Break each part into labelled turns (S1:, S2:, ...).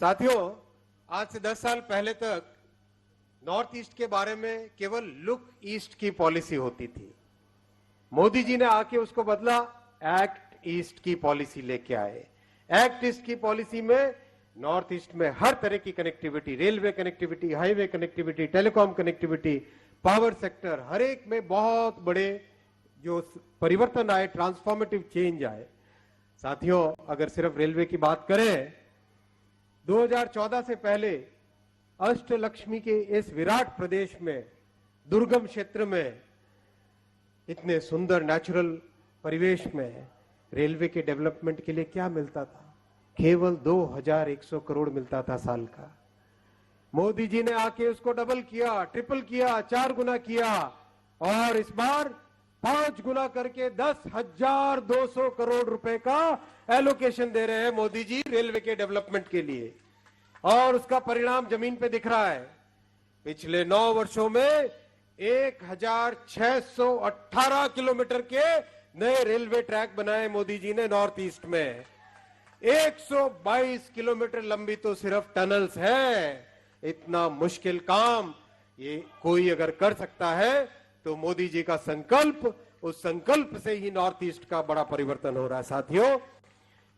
S1: साथियों, आज से 10 साल पहले तक नॉर्थ ईस्ट के बारे में केवल लुक ईस्ट की पॉलिसी होती थी। मोदी जी ने आके उसको बदला, एक्ट ईस्ट की पॉलिसी लेके आए। एक्ट ईस्ट की पॉलिसी में नॉर्थ ईस्ट में हर तरह की connectivity, railway connectivity, highway connectivity, telecom connectivity, power sector, हर एक में बहुत बड़े जो परिवर्तन आए, ट्रांसफॉर्मेटिव चेंज आए। साथियों, अगर सिर्फ रेलवे की बात करें, 2014 से पहले अष्टलक्ष्मी के इस विराट प्रदेश में, दुर्गम क्षेत्र में, इतने सुंदर नेचुरल परिवेश में रेलवे के डेवलपमेंट के लिए क्या मिलता था? केवल 2100 करोड़ मिलता था साल का। मोदी जी ने आके उसको डबल किया, ट्रिपल किया, 4 गुना किया और इस बार 5 गुना करके 10,200 करोड़ रुपए का एलोकेशन दे रहे हैं मोदी जी रेलवे के डेवलपमेंट के लिए। और उसका परिणाम जमीन पे दिख रहा है। पिछले 9 वर्षों में 1618 किलोमीटर के नए रेलवे ट्रैक बनाए मोदी जी ने नॉर्थ ईस्ट में। 122 किलोमीटर लंबी तो सिर्फ टनल्स है। इतना मुश्किल काम ये कोई अगर कर सकता है तो मोदी जी का संकल्प, उस संकल्प से ही नॉर्थ ईस्ट का बड़ा परिवर्तन हो रहा है। साथियों,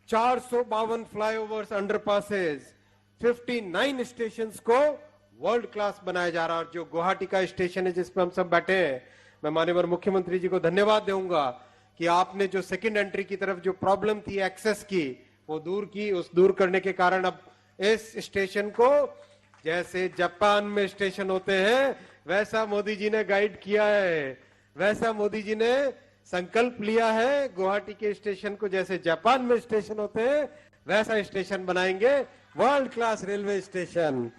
S1: 452 फ्लाईओवर्स, अंडरपासेस, 59 स्टेशन को वर्ल्ड क्लास बनाया जा रहा है। और जो गुवाहाटी का स्टेशन है जिसपे हम सब बैठे हैं, मैं माननीय मुख्यमंत्री जी को धन्यवाद दूंगा कि आपने जो सेकंड एंट्री की तरफ जो प्रॉब्लम थी एक्सेस की, वो दूर की। उस दूर करने के कारण अब इस स्टेशन को जैसे जापान में स्टेशन होते हैं वैसा मोदी जी ने गाइड किया है, वैसा मोदी जी ने संकल्प लिया है। गुवाहाटी के स्टेशन को जैसे जापान में स्टेशन होते हैं वैसा स्टेशन बनाएंगे, वर्ल्ड क्लास रेलवे स्टेशन।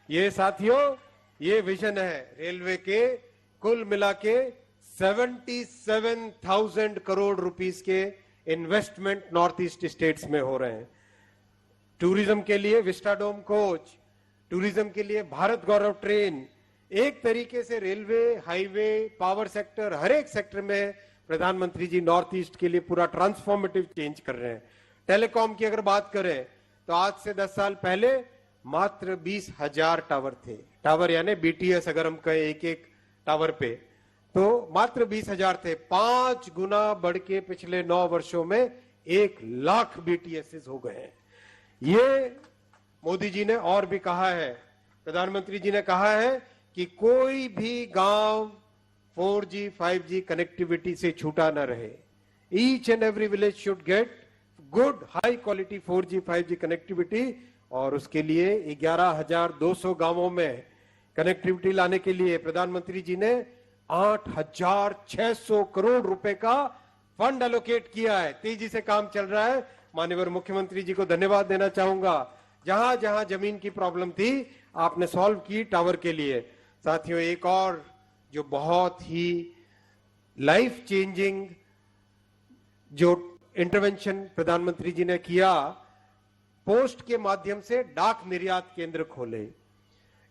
S1: ये साथियों, ये विजन है रेलवे के। कुल मिला के 77,000 करोड़ रुपीस के इन्वेस्टमेंट नॉर्थ ईस्ट स्टेट्स में हो रहे हैं। टूरिज्म के लिए विस्टाडोम कोच, टूरिज्म के लिए भारत गौरव ट्रेन, एक तरीके से रेलवे, हाईवे, पावर सेक्टर, हर एक सेक्टर में प्रधानमंत्री जी नॉर्थ ईस्ट के लिए पूरा ट्रांसफॉर्मेटिव चेंज कर रहे हैं। टेलीकॉम की अगर बात करें तो आज से 10 साल पहले मात्र 20,000 टावर थे। टावर यानी बीटीएस अगर हम कहें एक एक टावर पे, तो मात्र 20,000 थे। 5 गुना बढ़ के पिछले 9 वर्षों में 1 लाख बीटीएस हो गए हैं। ये मोदी जी ने और भी कहा है, प्रधानमंत्री जी ने कहा है कि कोई भी गांव 4G 5G कनेक्टिविटी से छूटा न रहे। Each and every village should get good high quality 4G 5G connectivity. और उसके लिए 11,200 गांवों में कनेक्टिविटी लाने के लिए प्रधानमंत्री जी ने 8,600 करोड़ रुपए का फंड एलोकेट किया है। तेजी से काम चल रहा है। माननीय मुख्यमंत्री जी को धन्यवाद देना चाहूंगा। जहां जहां जमीन की प्रॉब्लम थी आपने सॉल्व की टावर के लिए। साथियों, एक और जो बहुत ही लाइफ चेंजिंग जो इंटरवेंशन प्रधानमंत्री जी ने किया, पोस्ट के माध्यम से डाक निर्यात केंद्र खोले।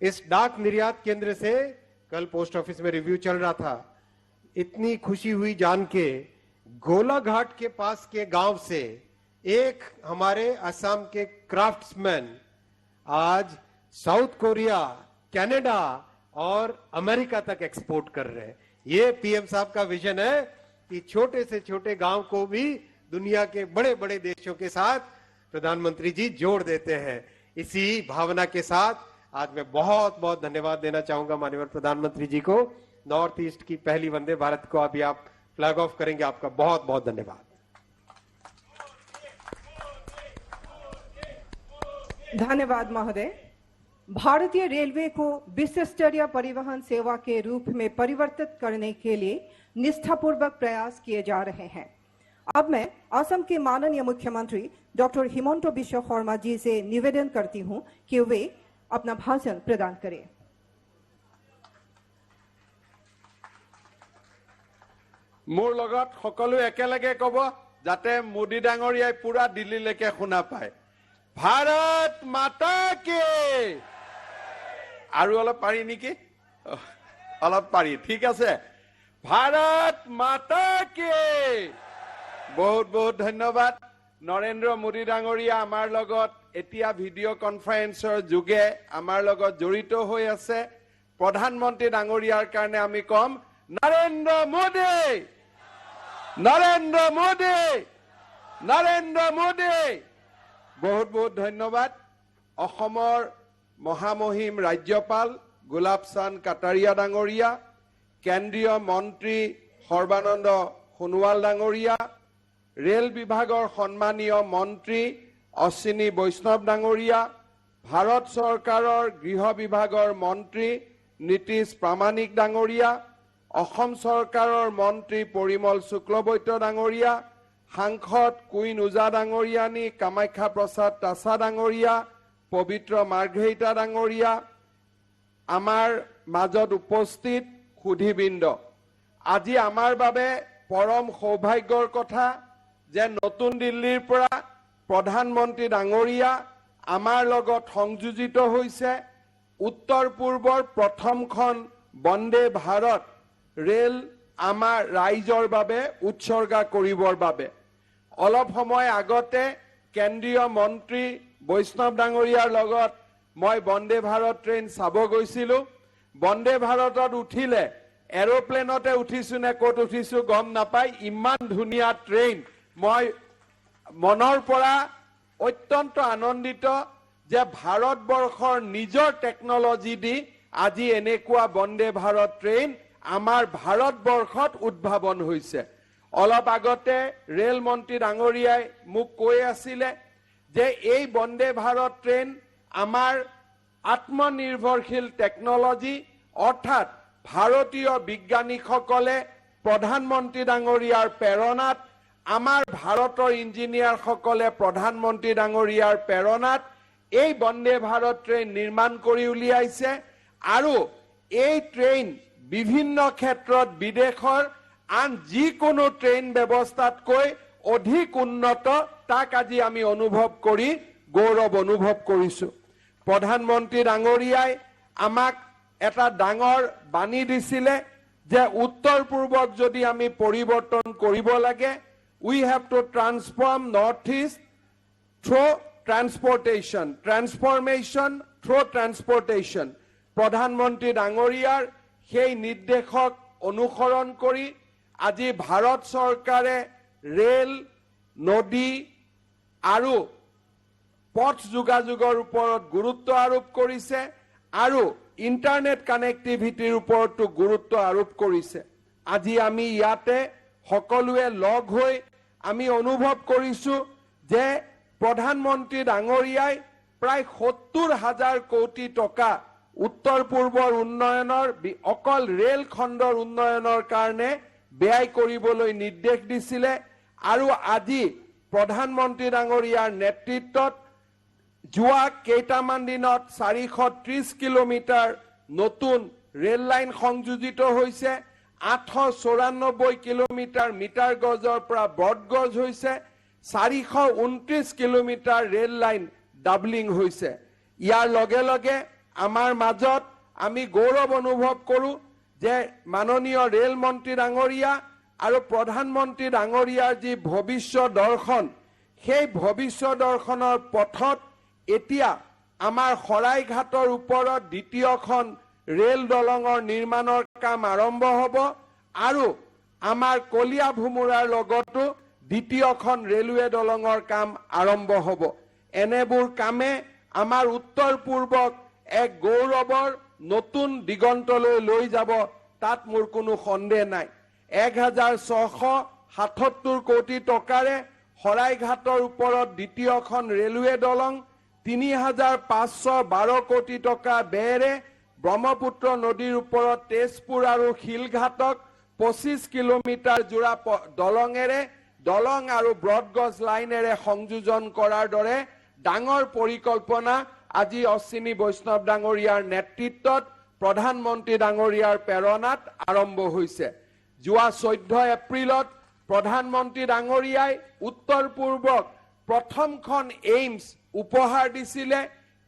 S1: इस डाक निर्यात केंद्र से कल पोस्ट ऑफिस में रिव्यू चल रहा था, इतनी खुशी हुई जान के, गोलाघाट के पास के गांव से एक हमारे असम के क्राफ्ट्समैन आज साउथ कोरिया, कनाडा और अमेरिका तक एक्सपोर्ट कर रहे हैं। ये पीएम साहब का विजन है कि छोटे से छोटे गांव को भी दुनिया के बड़े बड़े देशों के साथ प्रधानमंत्री जी जोड़ देते हैं। इसी भावना के साथ आज मैं बहुत बहुत धन्यवाद देना चाहूंगा माननीय प्रधानमंत्री जी को। नॉर्थ ईस्ट की पहली वंदे भारत को अभी आप फ्लैग ऑफ करेंगे, आपका बहुत बहुत धन्यवाद।
S2: धन्यवाद महोदय। भारतीय रेलवे को विश्व स्तरीय परिवहन सेवा के रूप में परिवर्तित करने के लिए निष्ठापूर्वक प्रयास किए जा रहे हैं। अब मैं असम के माननीय मुख्यमंत्री डॉक्टर हिमंत बिश्व शर्मा जी से निवेदन करती हूं कि वे अपना भाषण प्रदान करें।
S3: मोर लगत सकलो एकेलगे कब जाते मोदी डांगरियाय पूरा दिल्ली लेके शुना पाए। भारत माता के আৰু অলপ পাৰি নেকি? অলপ পাৰি, ঠিক আছে। भारत माता के बहुत बहुत धन्यवाद। नरेंद्र मोदी डांगरिया आमार लगत এতিয়া ভিডিঅ' কনফাৰেন্সৰ যোগে আমাৰ লগত জড়িত হৈ আছে প্ৰধানমন্ত্ৰী ডাঙৰীয়াৰ কাৰণে আমি কম নৰেন্দ্ৰ মোদী, নৰেন্দ্ৰ মোদী, নৰেন্দ্ৰ মোদী। বহুত বহুত ধন্যবাদ। অসমৰ মহামহিম ৰাজ্যপাল গোলাপ চান্দ কাটাৰিয়া ডাঙৰীয়া, কেন্দ্ৰীয় মন্ত্ৰী সৰ্বানন্দ সোণোৱাল ডাঙৰীয়া, ৰেল বিভাগৰ সন্মানীয় মন্ত্ৰী অশ্বিনী বৈষ্ণৱ ডাঙৰীয়া, ভাৰত চৰকাৰৰ গৃহ বিভাগৰ মন্ত্ৰী নীতিশ প্ৰামাণিক ডাঙৰীয়া, অসম চৰকাৰৰ মন্ত্ৰী পৰিমল শুক্লবৈদ্য ডাঙৰীয়া, সাংসদ কুইন উজা ডাঙৰীয়ানী, কামাখ্যা প্ৰসাদ তাছা ডাঙৰীয়া, পবিত্ৰ মাৰ্ঘেৰিটা ডাঙৰীয়া, আমাৰ মাজত উপস্থিত সুধীবৃন্দ, আজি আমাৰ বাবে পৰম সৌভাগ্যৰ কথা যে নতুন দিল্লীৰ পৰা প্ৰধানমন্ত্ৰী ডাঙৰীয়া আমাৰ লগত সংযোজিত হৈছে উত্তৰ পূৰ্বৰ প্ৰথমখন বন্দে ভাৰত ৰেল আমাৰ ৰাইজৰ বাবে উৎসৰ্গা কৰিবৰ বাবে। অলপ সময় আগতে কেন্দ্ৰীয় মন্ত্ৰী বৈষ্ণৱ ডাঙৰীয়াৰ লগত মই বন্দে ভাৰত ট্ৰেইন চাব গৈছিলোঁ। বন্দে ভাৰতত উঠিলে এৰোপ্লেনতে উঠিছো নে ক'ত উঠিছো গম নাপাই, ইমান ধুনীয়া ট্ৰেইন। মই মনৰ পৰা অত্যন্ত আনন্দিত যে ভাৰতবৰ্ষৰ নিজৰ টেকনলজি দি আজি এনেকুৱা বন্দে ভাৰত ট্ৰেইন আমাৰ ভাৰতবৰ্ষত উদ্ভাৱন হৈছে। অলপ আগতে ৰেল মন্ত্ৰী ডাঙৰীয়াই মোক কৈ আছিলে যে এই বন্দে ভাৰত ট্ৰেইন আমাৰ আত্মনিৰ্ভৰশীল টেকনলজি, অৰ্থাৎ ভাৰতীয় বিজ্ঞানীসকলে প্ৰধানমন্ত্ৰী ডাঙৰীয়াৰ প্ৰেৰণাত, আমাৰ ভাৰতৰ ইঞ্জিনিয়াৰসকলে প্ৰধানমন্ত্ৰী ডাঙৰীয়াৰ প্ৰেৰণাত এই বন্দে ভাৰত ট্ৰেইন নিৰ্মাণ কৰি উলিয়াইছে। আৰু এই ট্ৰেইন বিভিন্ন ক্ষেত্ৰত বিদেশৰ আন যিকোনো ট্ৰেইন ব্যৱস্থাতকৈ অধিক উন্নত, তাক আজি আমি অনুভৱ কৰি গৌৰৱ অনুভৱ কৰিছো। প্ৰধানমন্ত্ৰী ডাঙৰীয়াই আমাক এটা ডাঙৰ বাণী দিছিলে যে উত্তৰ পূৰ্বক যদি আমি পৰিৱৰ্তন কৰিব লাগে, we have to transform Northeast through transportation, transformation through transportation. প্ৰধানমন্ত্ৰী ডাঙৰীয়াৰ সেই নিৰ্দেশক অনুসৰণ কৰি আজি ভাৰত চৰকাৰে ৰেল, নদী আৰু পথ যোগাযোগৰ ওপৰত গুৰুত্ব আৰোপ কৰিছে আৰু ইণ্টাৰনেট কানেক্টিভিটিৰ ওপৰতো গুৰুত্ব আৰোপ কৰিছে। আজি আমি ইয়াতে সকলোৱে লগ হৈ আমি অনুভৱ কৰিছো যে প্ৰধানমন্ত্ৰী ডাঙৰীয়াই প্ৰায় ৭০,০০০ কোটি টকা উত্তৰ পূৰ্বৰ উন্নয়নৰ, অকল ৰেল খণ্ডৰ উন্নয়নৰ কাৰণে ব্যয় কৰিবলৈ নিৰ্দেশ দিছিলে। আৰু আজি প্ৰধানমন্ত্ৰী ডাঙৰীয়াৰ নেতৃত্বত যোৱা কেইটামান দিনত ৪৩০ কিলোমিটাৰ নতুন ৰেল লাইন সংযোজিত হৈছে, ৮৯৪ কিলোমিটাৰ মিটাৰ গজৰ পৰা ব্ৰডগজ হৈছে, ৪২৯ কিলোমিটাৰ ৰেল লাইন ডাবলিং হৈছে। ইয়াৰ লগে লগে আমাৰ মাজত আমি গৌৰৱ অনুভৱ কৰোঁ যে মাননীয় ৰেল মন্ত্ৰী ডাঙৰীয়া আৰু প্ৰধানমন্ত্ৰী ডাঙৰীয়াৰ যি ভৱিষ্য দৰ্শন, সেই ভৱিষ্য দৰ্শনৰ পথত এতিয়া আমাৰ শৰাইঘাটৰ ওপৰত দ্বিতীয়খন ৰেল দলঙৰ নিৰ্মাণৰ কাম আৰম্ভ হ'ব আৰু আমাৰ কলীয়া ভোমোৰাৰ লগতো দ্বিতীয়খন ৰেলৱে দলঙৰ কাম আৰম্ভ হ'ব। এনেবোৰ কামে আমাৰ উত্তৰ পূৰ্বক এক গৌৰৱৰ নতুন দিগন্তলৈ লৈ যাব, তাত মোৰ কোনো সন্দেহ নাই। ১,৬৭৭ কোটি টকাৰে শৰাইঘাটৰ ওপৰত দ্বিতীয়খন ৰেলৱে দলং, ৩,৫১২ কোটি টকা ব্যয়েৰে ব্ৰহ্মপুত্ৰ নদীৰ ওপৰত তেজপুৰ আৰু শিলঘাটক ২৫ কিলোমিটাৰ জোৰা দলঙেৰে, দলং আৰু ব্ৰডগজ লাইনেৰে সংযোজন কৰাৰ দৰে ডাঙৰ পৰিকল্পনা আজি অশ্বিনী বৈষ্ণৱ ডাঙৰীয়াৰ নেতৃত্বত প্ৰধানমন্ত্ৰী ডাঙৰীয়াৰ প্ৰেৰণাত আৰম্ভ হৈছে। যোৱা ১৪ এপ্ৰিলত প্ৰধানমন্ত্ৰী ডাঙৰীয়াই উত্তৰ পূৰ্বক প্ৰথমখন এইমছ উপহাৰ দিছিলে।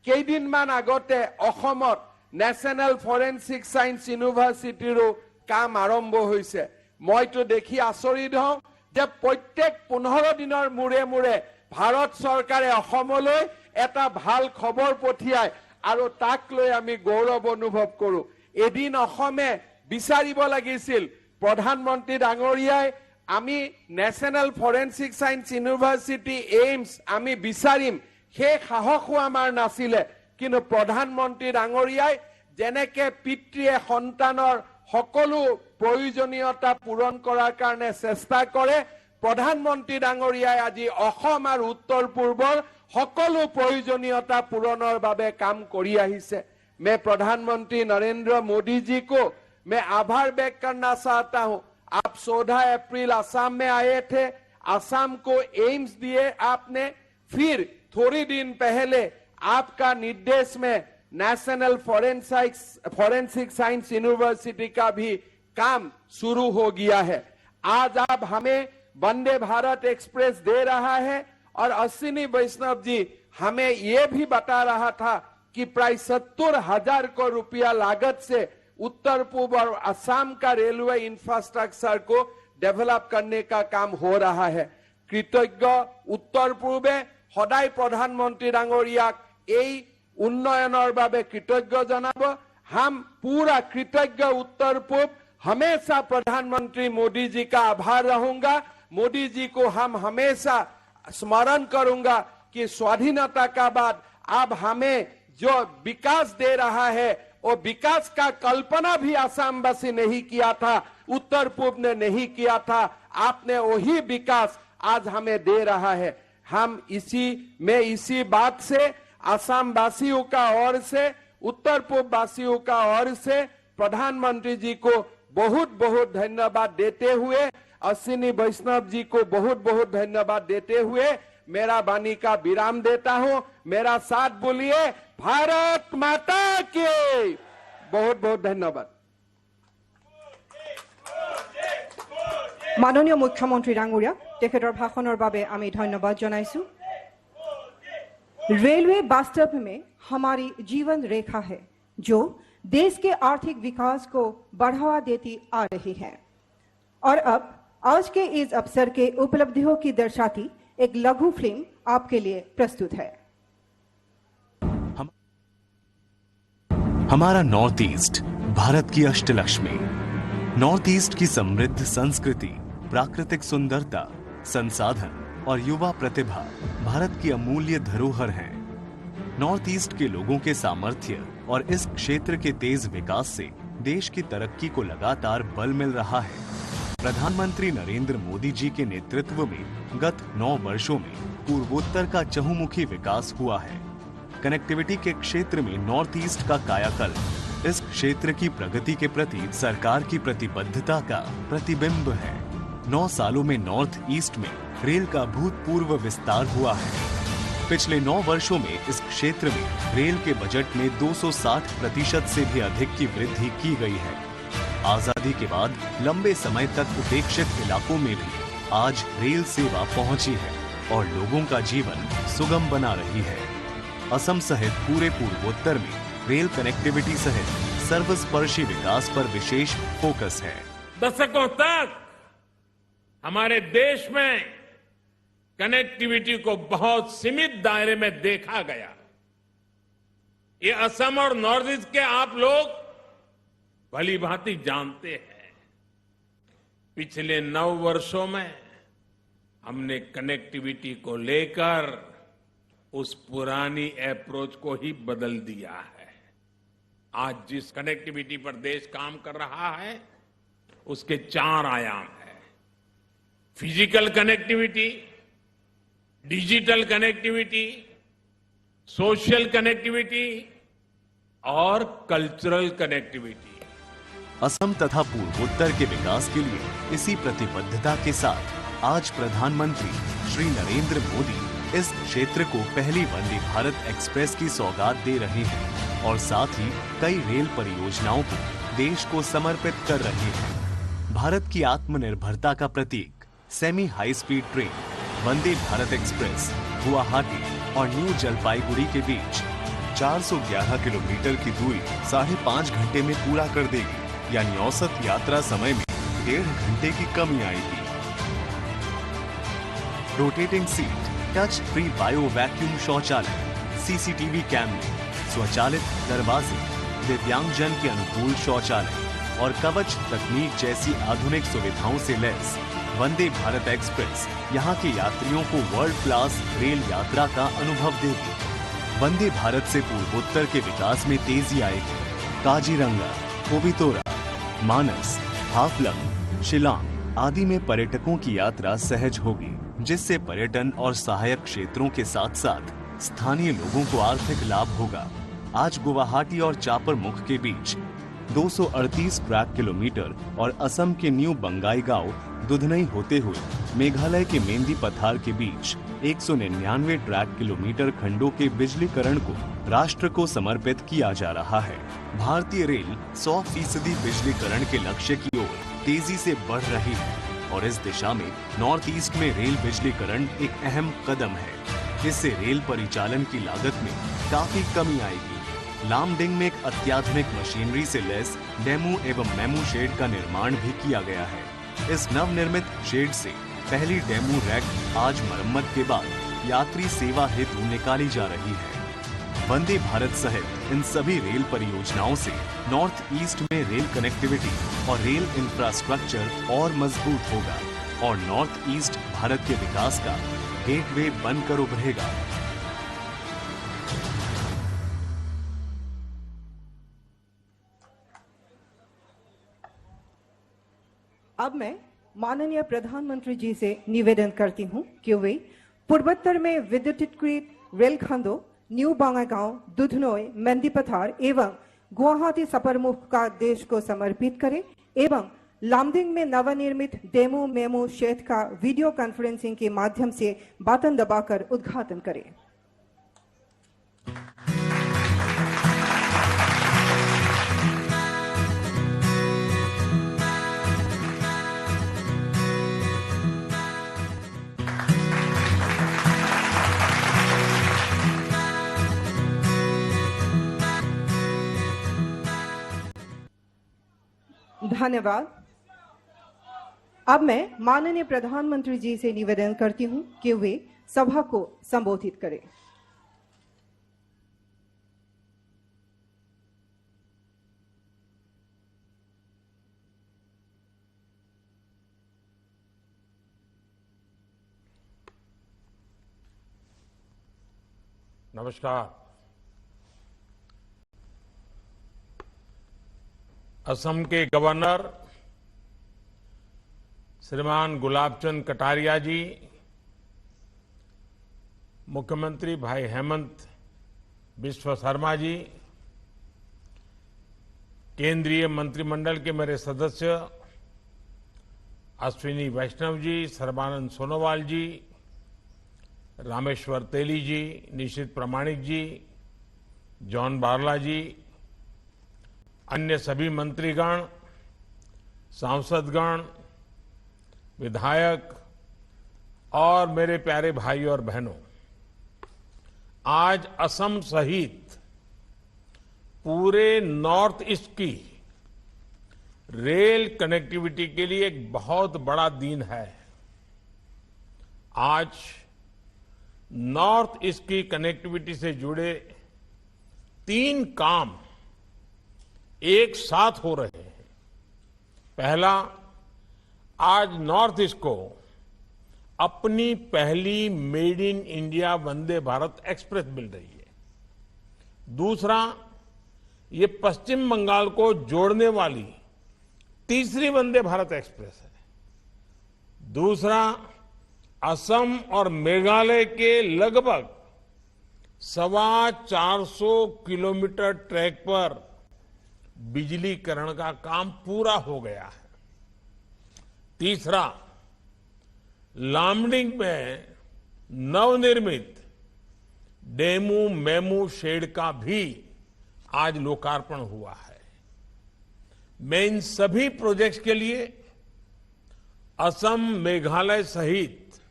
S3: কেইদিনমান আগতে অসমত নেশ্যনেল ফৰেনচিক ছায়েন্স ইউনিভাৰ্চিটিৰো কাম আৰম্ভ হৈছে। মইতো দেখি আচৰিত হওঁ যে প্ৰত্যেক ১৫ দিনৰ মূৰে মূৰে ভাৰত চৰকাৰে অসমলৈ এটা ভাল খবৰ পঠিয়ায় আৰু তাক লৈ আমি গৌৰৱ অনুভৱ কৰো। এদিন অসমে বিচাৰিব লাগিছিল প্ৰধানমন্ত্ৰী ডাঙৰীয়াই আমি national forensic science university AIIMS আমি বিচাৰিম, সেই সাহসো আমাৰ নাছিলে। কিন্তু প্ৰধানমন্ত্ৰী ডাঙৰীয়াই যেনেকে পিতৃয়ে সন্তানৰ সকলো প্ৰয়োজনীয়তা পূৰণ কৰাৰ কাৰণে চেষ্টা কৰে, প্ৰধানমন্ত্ৰী ডাঙৰীয়াই আজি অসম আৰু উত্তৰ পূৰ্বৰ সকলো প্ৰয়োজনীয়তা পূৰণৰ বাবে কাম কৰি আহিছে। मैं प्रधानमंत्री नरेंद्र मोदी जी को मैं आभार व्यक्त करना चाहता हूं। आप 14 अप्रैल असम में आए थे, असम को एम्स दिए आपने, फिर थोड़ी दिन पहले आपका निर्देश में नेशनल फॉरेंसिक साइंस यूनिवर्सिटी का भी काम शुरू हो गया है। आज आप हमें वंदे भारत एक्सप्रेस दे रहा है और अश्विनी वैष्णव जी हमें यह भी बता रहा था कि प्राय 70,000 करोड़ रुपया लागत से उत्तर पूर्व और असम का रेलवे इंफ्रास्ट्रक्चर को डेवलप करने का काम हो रहा है। कृतज्ञ उत्तर पूर्वे सदाय प्रधानमंत्री डांगरियाक এই উন্নয়নৰ বাবে कृतज्ञ जनाब। हम पूरा कृतज्ञ उत्तर पूर्व हमेशा प्रधानमंत्री मोदी जी का आभार रहूंगा। मोदी जी को हम हमेशा स्मरण करूंगा कि स्वाधीनता का बाद अब हमें जो विकास दे रहा है वो विकास का कल्पना भी असमवासी नहीं किया था, उत्तर पूर्व ने नहीं किया था। आपने वही विकास आज हमें दे रहा है। हम इसी बात से असम वासियों का ओर से, उत्तर पूर्व वासियों का ओर से प्रधानमंत्री जी को बहुत बहुत धन्यवाद देते हुए, अश्विनी वैष्णव जी को बहुत बहुत धन्यवाद देते हुए मेरा वाणी का विराम देता हूं। मेरा साथ बोलिए, भारत माता की। बहुत बहुत धन्यवाद।
S2: माननीय मुख्यमंत्री डांगरिया तेखेतर भाषणर बारे आमी धन्यवाद जनाइछु। रेलवे वास्तव में हमारी जीवन रेखा है जो देश के आर्थिक विकास को बढ़ावा देती आ रही है। और अब आज के इस अवसर के उपलब्धियों की दर्शाती एक लघु फिल्म आपके लिए प्रस्तुत है।
S4: हमारा नॉर्थ ईस्ट भारत की अष्टलक्ष्मी। नॉर्थ ईस्ट की समृद्ध संस्कृति, प्राकृतिक सुंदरता, संसाधन और युवा प्रतिभा भारत की अमूल्य धरोहर हैं। नॉर्थ ईस्ट के लोगों के सामर्थ्य और इस क्षेत्र के तेज विकास से देश की तरक्की को लगातार बल मिल रहा है। प्रधानमंत्री नरेंद्र मोदी जी के नेतृत्व में गत 9 वर्षों में पूर्वोत्तर का चहुमुखी विकास हुआ है। कनेक्टिविटी के क्षेत्र में नॉर्थ ईस्ट का कायाकल्प इस क्षेत्र की प्रगति के प्रति सरकार की प्रतिबद्धता का प्रतिबिंब है। 9 सालों में नॉर्थ ईस्ट में रेल का भूतपूर्व विस्तार हुआ है। पिछले 9 वर्षों में इस क्षेत्र में रेल के बजट में 260% से भी अधिक की वृद्धि की गई है। आजादी के बाद लंबे समय तक उपेक्षित इलाकों में भी आज रेल सेवा पहुंची है और लोगों का जीवन सुगम बना रही है। असम सहित पूरे पूर्वोत्तर में रेल कनेक्टिविटी सहित सर्वस्पर्शी विकास पर विशेष फोकस है।
S5: दशकों तक हमारे देश में कनेक्टिविटी को बहुत सीमित दायरे में देखा गया। ये असम और नॉर्थ ईस्ट के आप लोग भली भांति जानते हैं। पिछले 9 वर्षों में हमने कनेक्टिविटी को लेकर उस पुरानी अप्रोच को ही बदल दिया है। आज जिस कनेक्टिविटी पर देश काम कर रहा है उसके 4 आयाम हैं। Physical connectivity, digital connectivity, social connectivity और कल्चरल कनेक्टिविटी।
S4: असम तथा पूर्वोत्तर के विकास के लिए इसी प्रतिबद्धता के साथ आज प्रधानमंत्री श्री नरेंद्र मोदी इस क्षेत्र को पहली वंदे भारत एक्सप्रेस की सौगात दे रहे हैं और साथ ही कई रेल परियोजनाओं को देश को समर्पित कर रहे हैं। भारत की आत्मनिर्भरता का प्रतीक सेमी हाई स्पीड ट्रेन वंदे भारत एक्सप्रेस गुवाहाटी और न्यू जलपाईगुड़ी के बीच 411 किलोमीटर की दूरी 5.5 घंटे में पूरा कर देगी, यानी औसत यात्रा समय में 1.5 घंटे की कमी आएगी। Rotating seat, touch free bio vacuum शौचालय, सीसीटीवी कैमरे, स्वचालित दरवाजे, दिव्यांगजन के अनुकूल शौचालय और कवच तकनीक जैसी आधुनिक सुविधाओं से लैस वंदे भारत एक्सप्रेस यहाँ के यात्रियों को वर्ल्ड क्लास रेल यात्रा का अनुभव देगी। वंदे भारत से पूर्वोत्तर के विकास में तेजी आएगी। काजीरंगा, कोबितोरा, मानस, हाफलंग, शिलांग आदि में पर्यटकों की यात्रा सहज होगी, जिससे पर्यटन और सहायक क्षेत्रों के साथ साथ स्थानीय लोगों को आर्थिक लाभ होगा। आज गुवाहाटी और चापरमुख के बीच 238 ट्रैक किलोमीटर और असम के न्यू बंगाईगांव दुधनई होते हुए मेघालय के मेंदी पथार के बीच 199 ट्रैक किलोमीटर खंडों के बिजलीकरण को राष्ट्र को समर्पित किया जा रहा है। भारतीय रेल 100% बिजलीकरण के लक्ष्य की ओर तेजी से बढ़ रही है और इस दिशा में नॉर्थ ईस्ट में रेल बिजलीकरण एक अहम कदम है। इससे रेल परिचालन की लागत में काफी कमी आएगी। लामडिंग में एक अत्याधुनिक मशीनरी से लैस डेमू एवं मेमू शेड का निर्माण भी किया गया है। इस नवनिर्मित शेड से पहली डेमू रैक आज मरम्मत के बाद यात्री सेवा हेतु निकाली जा रही है। वंदे भारत सहित इन सभी रेल परियोजनाओं से नॉर्थ ईस्ट में रेल कनेक्टिविटी और रेल इंफ्रास्ट्रक्चर और मजबूत होगा और नॉर्थ ईस्ट भारत के विकास का गेटवे बनकर उभरेगा।
S2: अब मैं माननीय प्रधानमंत्री जी से निवेदन करती हूं कि वे पूर्वोत्तर में विद्युतीकृत रेलखंडों न्यू बंगाईगांव, दुधनई, मेंदी पथार एवं गुवाहाटी सपरमुख का देश को समर्पित करें एवं लामडिंग में नवनिर्मित डेमू मेमू शेड का वीडियो कॉन्फ्रेंसिंग के माध्यम से बटन दबाकर उद्घाटन करें। धन्यवाद। अब मैं माननीय प्रधानमंत्री जी से निवेदन करती हूं कि वे सभा को संबोधित करें।
S5: नमस्कार। असम के गवर्नर श्रीमान गुलाबचंद कटारिया जी, मुख्यमंत्री भाई हेमंत बिस्वा शर्मा जी, केंद्रीय मंत्रिमंडल के मेरे सदस्य अश्विनी वैष्णव जी, सर्बानंद सोनोवाल जी, रामेश्वर तेली जी, निशित प्रामाणिक जी, जॉन बारला जी, अन्य सभी मंत्रीगण, सांसदगण, विधायक और मेरे प्यारे भाई और बहनों, आज असम सहित पूरे नॉर्थ ईस्ट की रेल कनेक्टिविटी के लिए एक बहुत बड़ा दिन है। आज नॉर्थ ईस्ट की कनेक्टिविटी से जुड़े 3 काम एक साथ हो रहे हैं। पहला, आज नॉर्थ ईस्ट को अपनी पहली made in India Vande Bharat express मिल रही है। दूसरा, ये पश्चिम बंगाल को जोड़ने वाली तीसरी वंदे भारत एक्सप्रेस है। दूसरा, असम और मेघालय के लगभग 450 किलोमीटर ट्रैक पर बिजलीकरण का काम पूरा हो गया है। तीसरा, लामडिंग में नवनिर्मित डेमू मेमू शेड का भी आज लोकार्पण हुआ है। मैं इन सभी प्रोजेक्ट्स के लिए असम, मेघालय सहित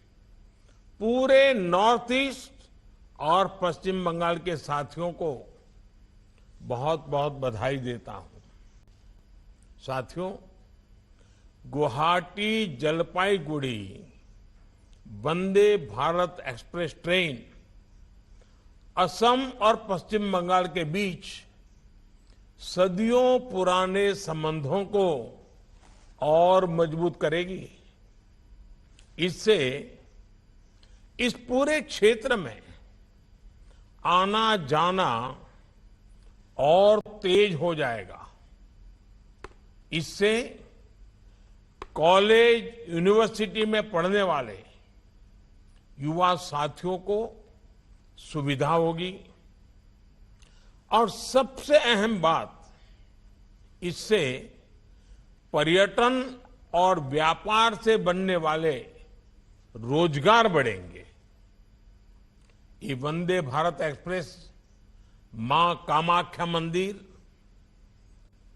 S5: पूरे नॉर्थ ईस्ट और पश्चिम बंगाल के साथियों को बहुत बहुत बधाई देता हूं। साथियों, गुवाहाटी जलपाईगुड़ी वंदे भारत एक्सप्रेस ट्रेन असम और पश्चिम बंगाल के बीच सदियों पुराने संबंधों को और मजबूत करेगी। इससे इस पूरे क्षेत्र में आना जाना और तेज हो जाएगा। इससे कॉलेज, यूनिवर्सिटी में पढ़ने वाले युवा साथियों को सुविधा होगी और सबसे अहम बात, इससे पर्यटन और व्यापार से बनने वाले रोजगार बढ़ेंगे। ये वंदे भारत एक्सप्रेस मां कामाख्या मंदिर,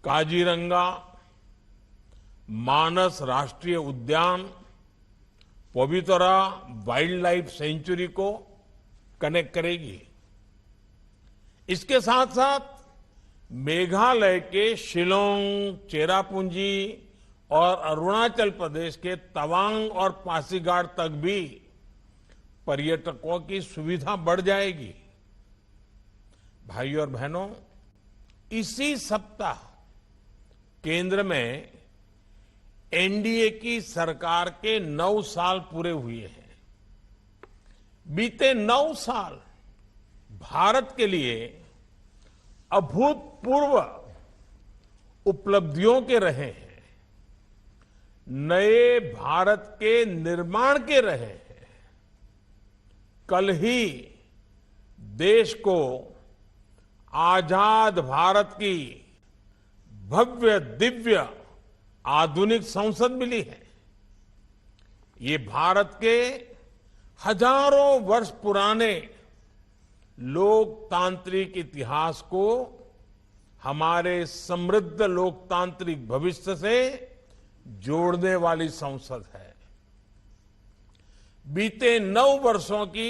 S5: काजीरंगा, मानस राष्ट्रीय उद्यान, पवितरा वाइल्ड लाइफ सेंचुरी को कनेक्ट करेगी। इसके साथ साथ मेघालय के शिलोंग, चेरापूंजी और अरुणाचल प्रदेश के तवांग और पासीघाट तक भी पर्यटकों की सुविधा बढ़ जाएगी। भाइयों और बहनों, इसी सप्ताह केंद्र में एनडीए की सरकार के 9 साल पूरे हुए हैं। बीते 9 साल भारत के लिए अभूतपूर्व उपलब्धियों के रहे हैं, नए भारत के निर्माण के रहे हैं। कल ही देश को आजाद भारत की भव्य दिव्य आधुनिक संसद मिली है। ये भारत के हजारों वर्ष पुराने लोकतांत्रिक इतिहास को हमारे समृद्ध लोकतांत्रिक भविष्य से जोड़ने वाली संसद है। बीते 9 वर्षों की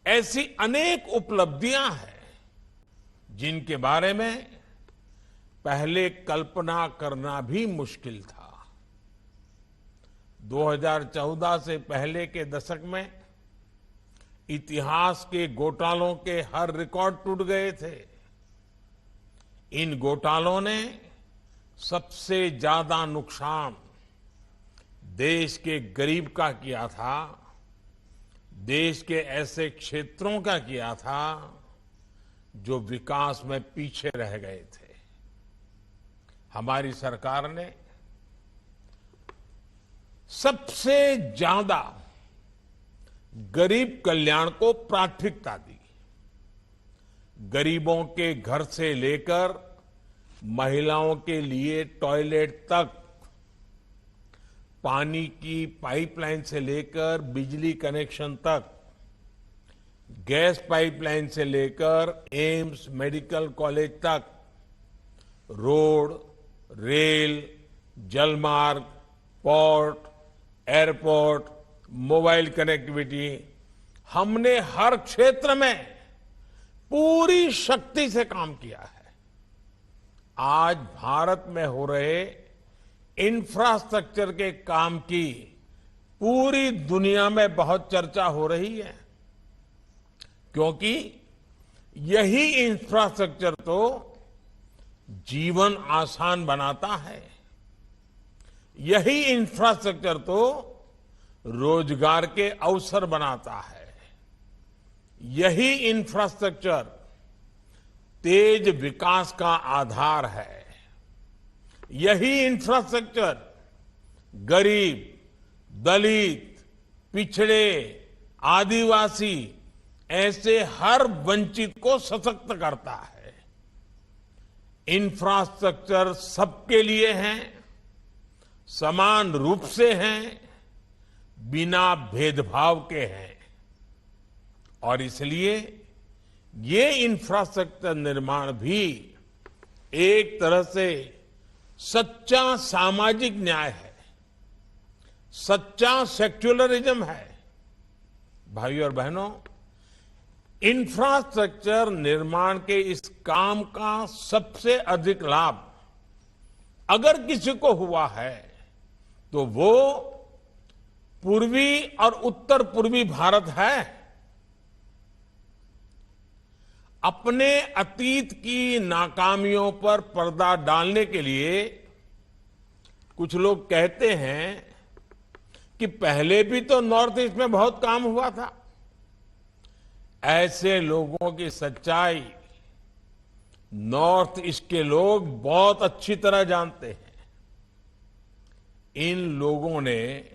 S5: ऐसी अनेक उपलब्धियां हैं जिनके बारे में पहले कल्पना करना भी मुश्किल था। 2014 से पहले के दशक में इतिहास के घोटालों के हर रिकॉर्ड टूट गए थे। इन घोटालों ने सबसे ज्यादा नुकसान देश के गरीब का किया था, देश के ऐसे क्षेत्रों का किया था जो विकास में पीछे रह गए थे। हमारी सरकार ने सबसे ज्यादा गरीब कल्याण को प्राथमिकता दी। गरीबों के घर से लेकर महिलाओं के लिए टॉयलेट तक, पानी की पाइपलाइन से लेकर बिजली कनेक्शन तक, गैस पाइपलाइन से लेकर एम्स मेडिकल कॉलेज तक, रोड, रेल, जलमार्ग, पोर्ट, एयरपोर्ट, मोबाइल कनेक्टिविटी, हमने हर क्षेत्र में पूरी शक्ति से काम किया है। आज भारत में हो रहे इंफ्रास्ट्रक्चर के काम की पूरी दुनिया में बहुत चर्चा हो रही है, क्योंकि यही इंफ्रास्ट्रक्चर तो जीवन आसान बनाता है। यही इंफ्रास्ट्रक्चर तो रोजगार के अवसर बनाता है। यही इंफ्रास्ट्रक्चर तेज विकास का आधार है। यही इंफ्रास्ट्रक्चर गरीब, दलित, पिछड़े, आदिवासी ऐसे हर वंचित को सशक्त करता है। इंफ्रास्ट्रक्चर सबके लिए है, समान रूप से हैं, बिना भेदभाव के हैं। और इसलिए ये इंफ्रास्ट्रक्चर निर्माण भी एक तरह से सच्चा सामाजिक न्याय है, सच्चा सेक्युलरिज्म है। भाइयों और बहनों, इंफ्रास्ट्रक्चर निर्माण के इस काम का सबसे अधिक लाभ अगर किसी को हुआ है तो वो पूर्वी और उत्तर पूर्वी भारत है। अपने अतीत की नाकामियों पर पर्दा डालने के लिए कुछ लोग कहते हैं कि पहले भी तो नॉर्थ ईस्ट में बहुत काम हुआ था। ऐसे लोगों की सच्चाई नॉर्थ ईस्ट के लोग बहुत अच्छी तरह जानते हैं। इन लोगों ने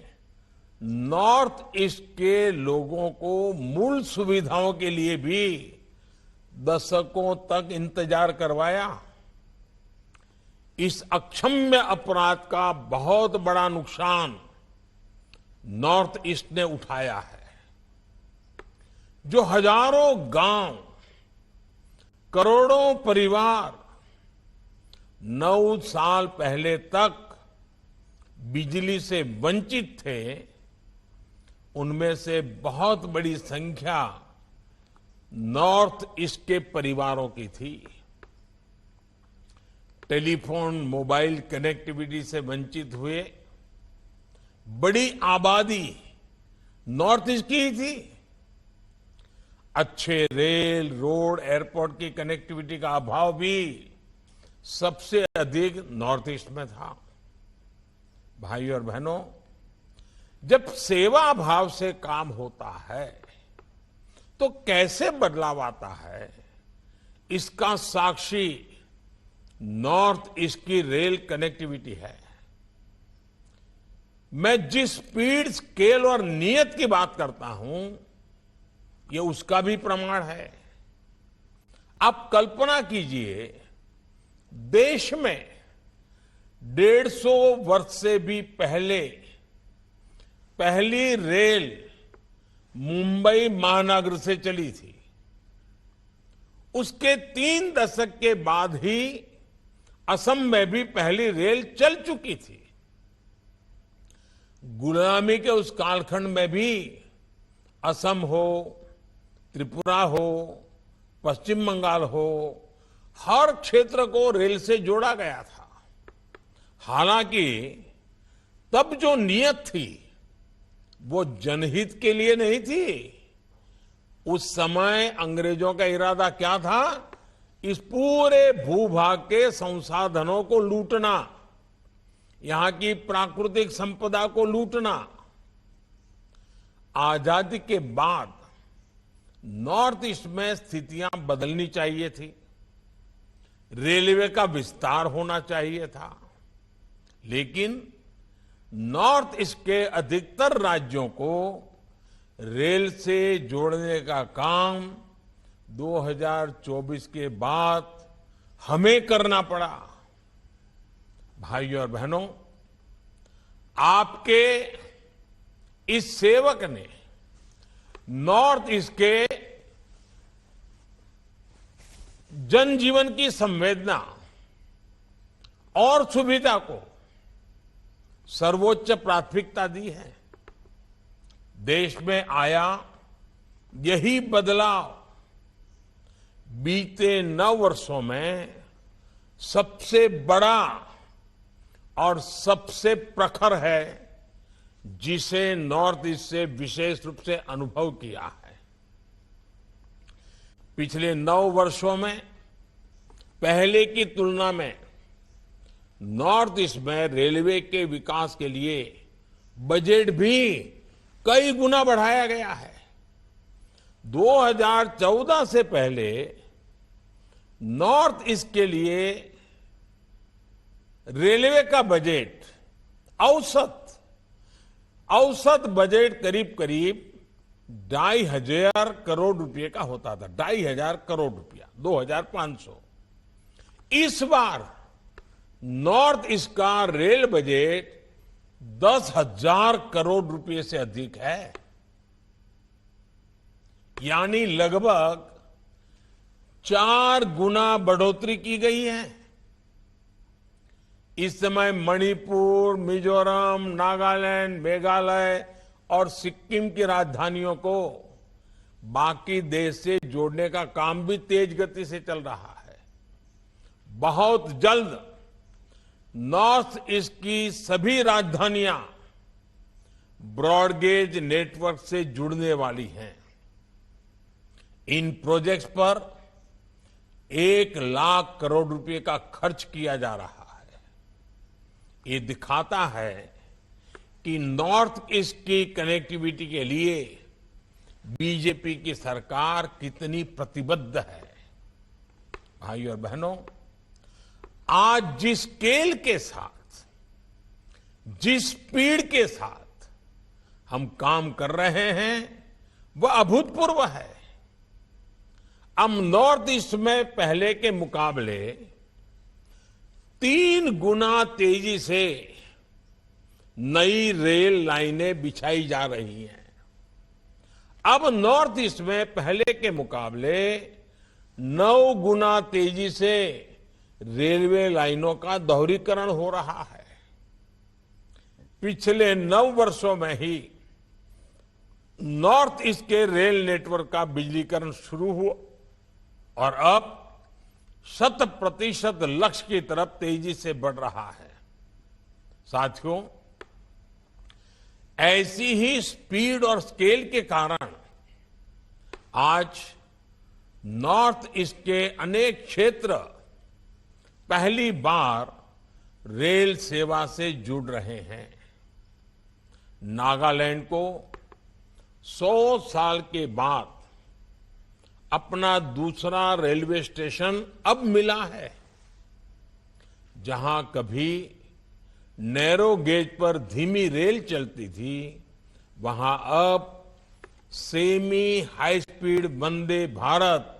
S5: नॉर्थ ईस्ट के लोगों को मूल सुविधाओं के लिए भी दशकों तक इंतजार करवाया। इस अक्षम्य अपराध का बहुत बड़ा नुकसान नॉर्थ ईस्ट ने उठाया है। जो हजारों गांव, करोड़ों परिवार 9 साल पहले तक बिजली से वंचित थे, उनमें से बहुत बड़ी संख्या नॉर्थ ईस्ट के परिवारों की थी। टेलीफोन, मोबाइल कनेक्टिविटी से वंचित हुए बड़ी आबादी नॉर्थ ईस्ट की ही थी। अच्छे रेल, रोड, एयरपोर्ट की कनेक्टिविटी का अभाव भी सबसे अधिक नॉर्थ ईस्ट में था। भाइयों और बहनों, जब सेवा भाव से काम होता है तो कैसे बदलाव आता है, इसका साक्षी नॉर्थ ईस्ट की रेल कनेक्टिविटी है। मैं जिस स्पीड, स्केल और नियत की बात करता हूं, ये उसका भी प्रमाण है। आप कल्पना कीजिए, देश में 150 वर्ष से भी पहले पहली रेल मुंबई महानगर से चली थी। उसके 3 दशक के बाद ही असम में भी पहली रेल चल चुकी थी। गुलामी के उस कालखंड में भी असम हो, त्रिपुरा हो, पश्चिम बंगाल हो, हर क्षेत्र को रेल से जोड़ा गया था। हालांकि तब जो नियत थी वो जनहित के लिए नहीं थी। उस समय अंग्रेजों का इरादा क्या था? इस पूरे भूभाग के संसाधनों को लूटना, यहां की प्राकृतिक संपदा को लूटना। आजादी के बाद नॉर्थ ईस्ट में स्थितियां बदलनी चाहिए थी। रेलवे का विस्तार होना चाहिए था, लेकिन नॉर्थ ईस्ट के अधिकतर राज्यों को रेल से जोड़ने का काम 2024 के बाद हमें करना पड़ा। भाइयों और बहनों, आपके इस सेवक ने नॉर्थ ईस्ट के जनजीवन की संवेदना और सुविधा को सर्वोच्च प्राथमिकता दी है। देश में आया यही बदलाव बीते 9 वर्षों में सबसे बड़ा और सबसे प्रखर है, जिसे नॉर्थ ईस्ट से विशेष रूप से अनुभव किया है। पिछले 9 वर्षों में पहले की तुलना में नॉर्थ ईस्ट में रेलवे के विकास के लिए बजट भी कई गुना बढ़ाया गया है। 2014 से पहले नॉर्थ ईस्ट के लिए रेलवे का बजट औसत बजट करीब 2,500 करोड़ रुपए का होता था। 2,500 करोड़ रुपया, 2,500। इस बार नॉर्थ ईस्ट का रेल बजट 10,000 करोड़ रुपए से अधिक है, यानी लगभग 4 गुना बढ़ोतरी की गई है। इस समय मणिपुर, मिजोरम, नागालैंड, मेघालय और सिक्किम की राजधानियों को बाकी देश से जोड़ने का काम भी तेज गति से चल रहा है। बहुत जल्द नॉर्थ ईस्ट की सभी राजधानियां ब्रॉडगेज नेटवर्क से जुड़ने वाली हैं। इन प्रोजेक्ट्स पर 1,00,000 करोड़ रुपए का खर्च किया जा रहा है। ये दिखाता है कि नॉर्थ ईस्ट की कनेक्टिविटी के लिए बीजेपी की सरकार कितनी प्रतिबद्ध है। भाई और बहनों, आज जिस स्केल के साथ, जिस स्पीड के साथ हम काम कर रहे हैं वह अभूतपूर्व है। अब नॉर्थ ईस्ट में पहले के मुकाबले 3 गुना तेजी से नई रेल लाइनें बिछाई जा रही हैं। अब नॉर्थ ईस्ट में पहले के मुकाबले 9 गुना तेजी से रेलवे लाइनों का दोहरीकरण हो रहा है। पिछले 9 वर्षों में ही नॉर्थ ईस्ट के रेल नेटवर्क का बिजलीकरण शुरू हुआ और अब 100% लक्ष्य की तरफ तेजी से बढ़ रहा है। साथियों, ऐसी ही स्पीड और स्केल के कारण आज नॉर्थ ईस्ट के अनेक क्षेत्र पहली बार रेल सेवा से जुड़ रहे हैं। नागालैंड को 100 साल के बाद अपना दूसरा रेलवे स्टेशन अब मिला है। जहां कभी नैरो गेज पर धीमी रेल चलती थी, वहां अब semi high speed Vande Bharat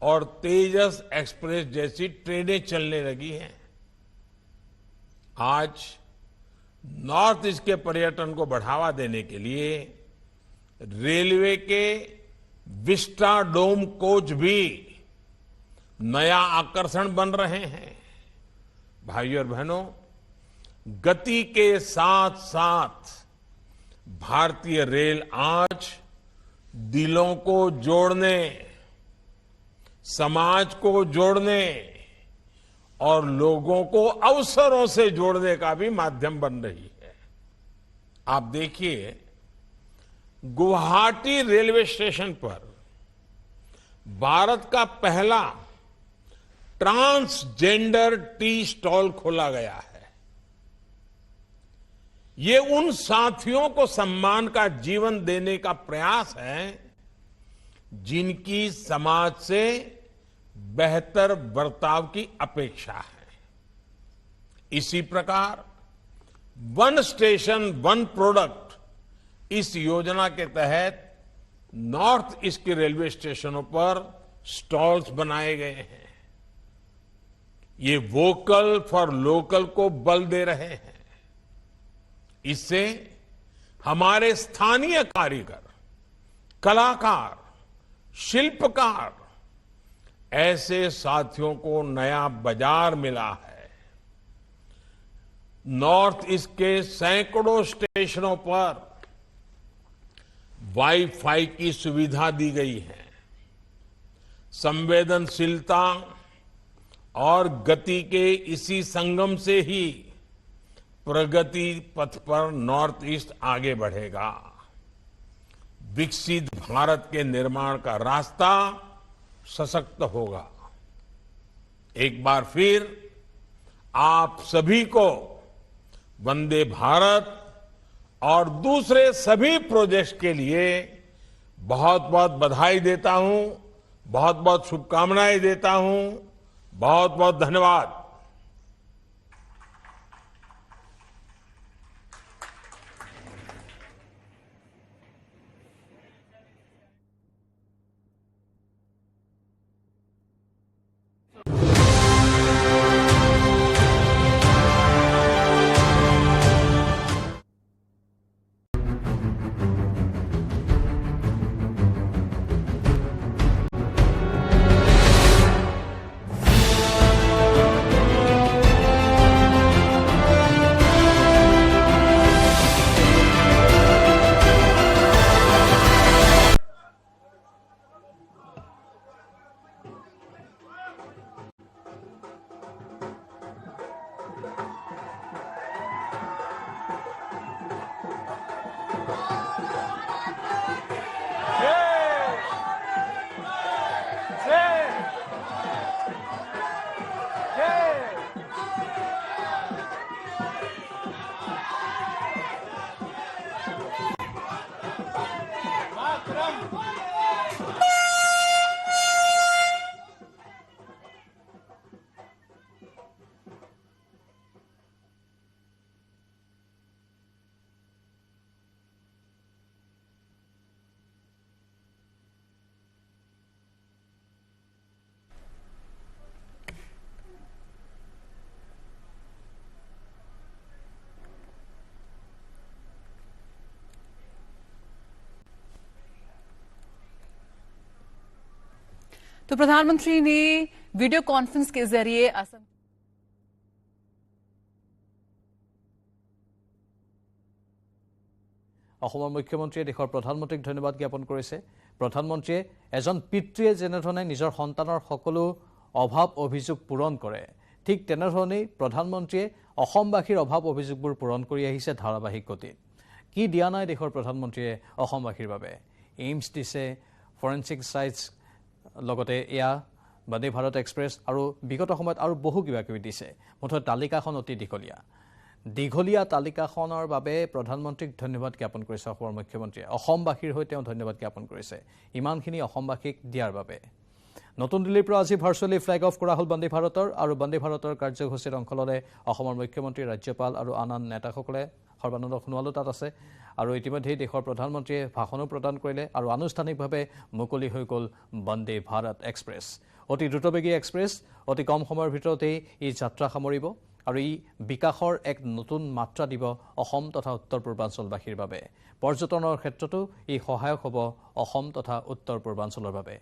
S5: और तेजस एक्सप्रेस जैसी ट्रेनें चलने लगी हैं। आज नॉर्थ ईस्ट के पर्यटन को बढ़ावा देने के लिए रेलवे के विस्टा डोम कोच भी नया आकर्षण बन रहे हैं। भाइयों और बहनों, गति के साथ साथ भारतीय रेल आज दिलों को जोड़ने, समाज को जोड़ने और लोगों को अवसरों से जोड़ने का भी माध्यम बन रही है। आप देखिए, गुवाहाटी रेलवे स्टेशन पर भारत का पहला ट्रांसजेंडर टी स्टॉल खोला गया है। ये उन साथियों को सम्मान का जीवन देने का प्रयास है जिनकी समाज से बेहतर बर्ताव की अपेक्षा है। इसी प्रकार वन स्टेशन वन प्रोडक्ट इस योजना के तहत नॉर्थ ईस्ट के रेलवे स्टेशनों पर स्टॉल्स बनाए गए हैं। ये वोकल फॉर लोकल को बल दे रहे हैं। इससे हमारे स्थानीय कारीगर, कलाकार, शिल्पकार, ऐसे साथियों को नया बाजार मिला है। नॉर्थ ईस्ट के सैकड़ों स्टेशनों पर वाईफाई की सुविधा दी गई है। संवेदनशीलता और गति के इसी संगम से ही प्रगति पथ पर नॉर्थ ईस्ट आगे बढ़ेगा। विकसित भारत के निर्माण का रास्ता सशक्त होगा। एक बार फिर आप सभी को वंदे भारत और दूसरे सभी प्रोजेक्ट्स के लिए बहुत बहुत बधाई देता हूं, बहुत बहुत शुभकामनाएं देता हूं। बहुत बहुत धन्यवाद।
S6: तो प्रधानमंत्री ने वीडियो कॉन्फ्रेंस के जरिए असम
S7: অসমৰ মুখ্যমন্ত্ৰীয়ে দেশৰ প্ৰধানমন্ত্ৰীক ধন্যবাদ জ্ঞাপন কৰিছে প্ৰধানমন্ত্ৰীয়ে এজন পিতৃয়ে যেনেধৰণে নিজৰ সন্তানৰ সকলো অভাৱ অভিযোগ পূৰণ কৰে ঠিক তেনেধৰণেই প্ৰধানমন্ত্ৰীয়ে অসমবাসীৰ অভাৱ অভিযোগবোৰ পূৰণ কৰি আহিছে ধাৰাবাহিক গতিত কি দিয়া নাই দেশৰ প্ৰধানমন্ত্ৰীয়ে অসমবাসীৰ বাবে এইমছ দিছে ফৰেনচিক সাইন্স লগতে এয়া বন্দে ভাৰত এক্সপ্ৰেছ আৰু বিগত সময়ত আৰু বহু কিবা কিবি দিছে মুঠতে তালিকাখন অতি দীঘলীয়া তালিকাখনৰ বাবে প্ৰধানমন্ত্ৰীক ধন্যবাদ জ্ঞাপন কৰিছে অসমৰ মুখ্যমন্ত্ৰীয়ে অসমবাসীৰ হৈ তেওঁ ধন্যবাদ জ্ঞাপন কৰিছে ইমানখিনি অসমবাসীক দিয়াৰ বাবে নতুন দিল্লীৰ পৰা আজি ভাৰ্চুৱেলি ফ্লেগ অফ কৰা হ'ল বন্দে ভাৰতৰ আৰু বন্দে ভাৰতৰ কাৰ্যসূচীৰ অংশ ল'লে অসমৰ মুখ্যমন্ত্ৰী ৰাজ্যপাল আৰু আন নেতাসকলে সৰ্বানন্দ সোণোৱালো তাত আছে আৰু ইতিমধ্যে দেশৰ প্ৰধানমন্ত্ৰীয়ে ভাষণো প্ৰদান কৰিলে আৰু আনুষ্ঠানিকভাৱে মুকলি হৈ গ'ল বন্দে ভাৰত এক্সপ্ৰেছ অতি দ্ৰুতবেগী এক্সপ্ৰেছ অতি কম সময়ৰ ভিতৰতেই এই যাত্ৰা সামৰিব আৰু ই বিকাশৰ এক নতুন মাত্ৰা দিব অসম তথা উত্তৰ পূৰ্বাঞ্চলবাসীৰ বাবে পৰ্যটনৰ ক্ষেত্ৰতো ই সহায়ক হ'ব অসম তথা উত্তৰ পূৰ্বাঞ্চলৰ বাবে